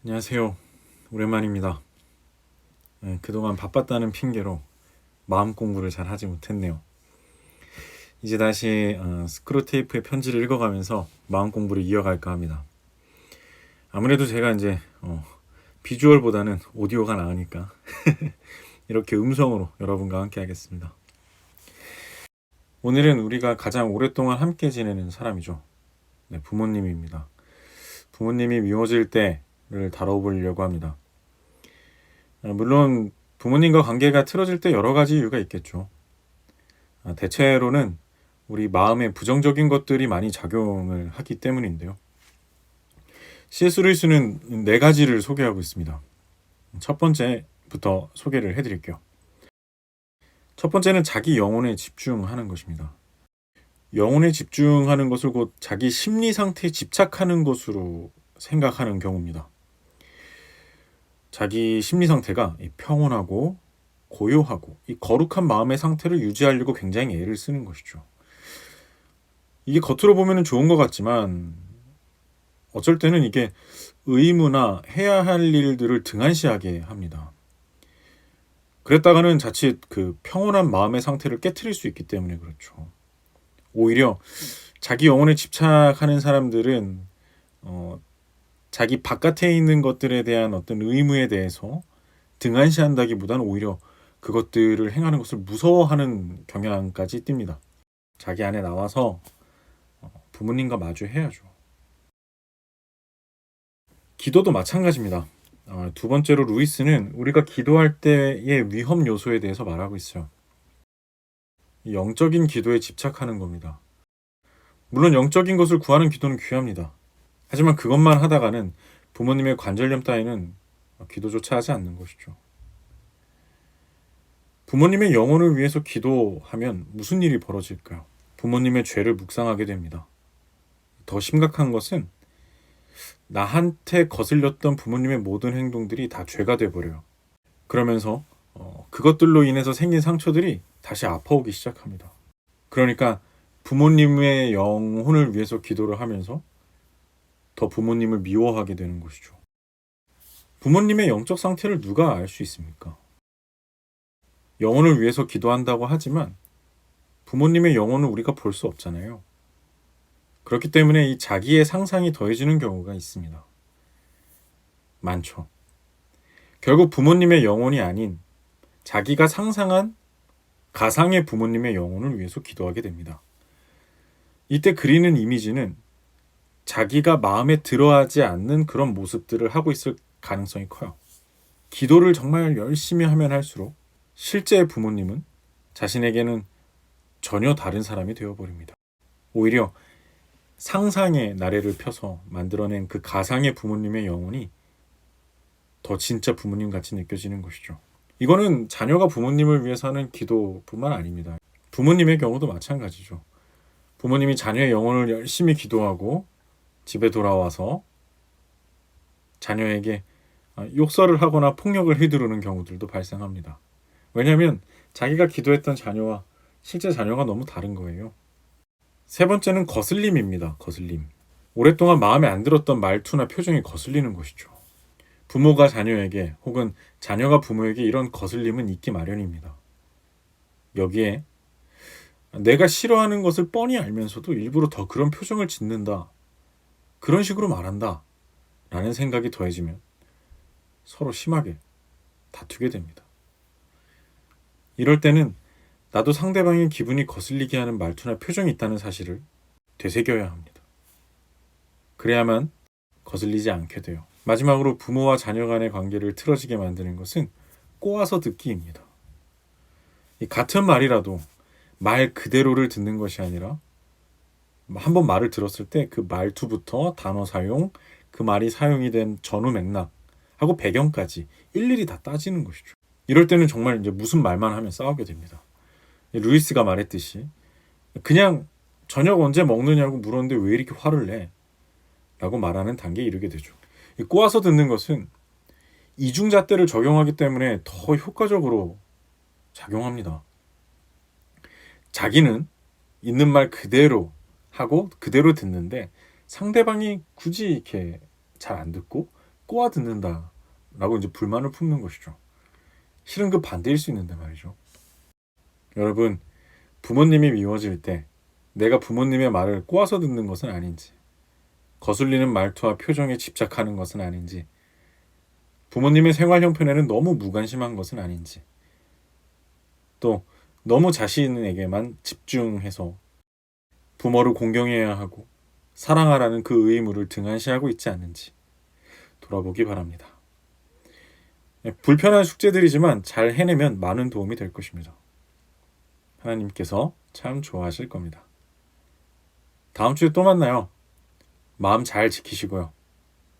안녕하세요. 오랜만입니다. 그동안 바빴다는 핑계로 마음 공부를 잘 하지 못했네요. 이제 다시 스크루테이프의 편지를 읽어가면서 마음 공부를 이어갈까 합니다. 아무래도 제가 이제 비주얼보다는 오디오가 나으니까 이렇게 음성으로 여러분과 함께 하겠습니다. 오늘은 우리가 가장 오랫동안 함께 지내는 사람이죠. 네, 부모님입니다. 부모님이 미워질 때를 다뤄보려고 합니다. 물론 부모님과 관계가 틀어질 때 여러 가지 이유가 있겠죠. 대체로는 우리 마음에 부정적인 것들이 많이 작용을 하기 때문인데요. C.S. 루이스는 네 가지를 소개하고 있습니다. 첫 번째부터 소개를 해드릴게요. 첫 번째는 자기 영혼에 집중하는 것입니다. 영혼에 집중하는 것을 곧 자기 심리 상태에 집착하는 것으로 생각하는 경우입니다. 자기 심리 상태가 평온하고 고요하고 이 거룩한 마음의 상태를 유지하려고 굉장히 애를 쓰는 것이죠. 이게 겉으로 보면 좋은 것 같지만 어쩔 때는 이게 의무나 해야 할 일들을 등한시하게 합니다. 그랬다가는 자칫 그 평온한 마음의 상태를 깨트릴 수 있기 때문에 그렇죠. 오히려 자기 영혼에 집착하는 사람들은 자기 바깥에 있는 것들에 대한 어떤 의무에 대해서 등한시한다기보다는 오히려 그것들을 행하는 것을 무서워하는 경향까지 띱니다. 자기 안에 나와서 부모님과 마주해야죠. 기도도 마찬가지입니다. 두 번째로 루이스는 우리가 기도할 때의 위험 요소에 대해서 말하고 있어요. 영적인 기도에 집착하는 겁니다. 물론 영적인 것을 구하는 기도는 귀합니다. 하지만 그것만 하다가는 부모님의 관절염 따위는 기도조차 하지 않는 것이죠. 부모님의 영혼을 위해서 기도하면 무슨 일이 벌어질까요? 부모님의 죄를 묵상하게 됩니다. 더 심각한 것은 나한테 거슬렸던 부모님의 모든 행동들이 다 죄가 돼버려요. 그러면서 그것들로 인해서 생긴 상처들이 다시 아파오기 시작합니다. 그러니까 부모님의 영혼을 위해서 기도를 하면서 더 부모님을 미워하게 되는 것이죠. 부모님의 영적 상태를 누가 알 수 있습니까? 영혼을 위해서 기도한다고 하지만 부모님의 영혼을 우리가 볼 수 없잖아요. 그렇기 때문에 이 자기의 상상이 더해지는 경우가 있습니다. 많죠. 결국 부모님의 영혼이 아닌 자기가 상상한 가상의 부모님의 영혼을 위해서 기도하게 됩니다. 이때 그리는 이미지는 자기가 마음에 들어하지 않는 그런 모습들을 하고 있을 가능성이 커요. 기도를 정말 열심히 하면 할수록 실제의 부모님은 자신에게는 전혀 다른 사람이 되어버립니다. 오히려 상상의 나래를 펴서 만들어낸 그 가상의 부모님의 영혼이 더 진짜 부모님 같이 느껴지는 것이죠. 이거는 자녀가 부모님을 위해서 하는 기도뿐만 아닙니다. 부모님의 경우도 마찬가지죠. 부모님이 자녀의 영혼을 열심히 기도하고 집에 돌아와서 자녀에게 욕설을 하거나 폭력을 휘두르는 경우들도 발생합니다. 왜냐하면 자기가 기도했던 자녀와 실제 자녀가 너무 다른 거예요. 세 번째는 거슬림입니다. 거슬림. 오랫동안 마음에 안 들었던 말투나 표정이 거슬리는 것이죠. 부모가 자녀에게 혹은 자녀가 부모에게 이런 거슬림은 있기 마련입니다. 여기에 내가 싫어하는 것을 뻔히 알면서도 일부러 더 그런 표정을 짓는다. 그런 식으로 말한다. 라는 생각이 더해지면 서로 심하게 다투게 됩니다. 이럴 때는 나도 상대방의 기분이 거슬리게 하는 말투나 표정이 있다는 사실을 되새겨야 합니다. 그래야만 거슬리지 않게 돼요. 마지막으로 부모와 자녀 간의 관계를 틀어지게 만드는 것은 꼬아서 듣기입니다. 같은 말이라도 말 그대로를 듣는 것이 아니라 한번 말을 들었을 때 그 말투부터 단어 사용, 그 말이 사용이 된 전후 맥락하고 배경까지 일일이 다 따지는 것이죠. 이럴 때는 정말 이제 무슨 말만 하면 싸우게 됩니다. 루이스가 말했듯이 그냥 저녁 언제 먹느냐고 물었는데 왜 이렇게 화를 내? 라고 말하는 단계에 이르게 되죠. 꼬아서 듣는 것은 이중잣대를 적용하기 때문에 더 효과적으로 작용합니다. 자기는 있는 말 그대로 하고 그대로 듣는데 상대방이 굳이 이렇게 잘 안 듣고 꼬아 듣는다라고 이제 불만을 품는 것이죠. 실은 그 반대일 수 있는데 말이죠. 여러분, 부모님이 미워질 때 내가 부모님의 말을 꼬아서 듣는 것은 아닌지, 거슬리는 말투와 표정에 집착하는 것은 아닌지, 부모님의 생활 형편에는 너무 무관심한 것은 아닌지, 또 너무 자신에게만 집중해서 부모를 공경해야 하고 사랑하라는 그 의무를 등한시하고 있지 않는지 돌아보기 바랍니다. 불편한 숙제들이지만 잘 해내면 많은 도움이 될 것입니다. 하나님께서 참 좋아하실 겁니다. 다음 주에 또 만나요. 마음 잘 지키시고요.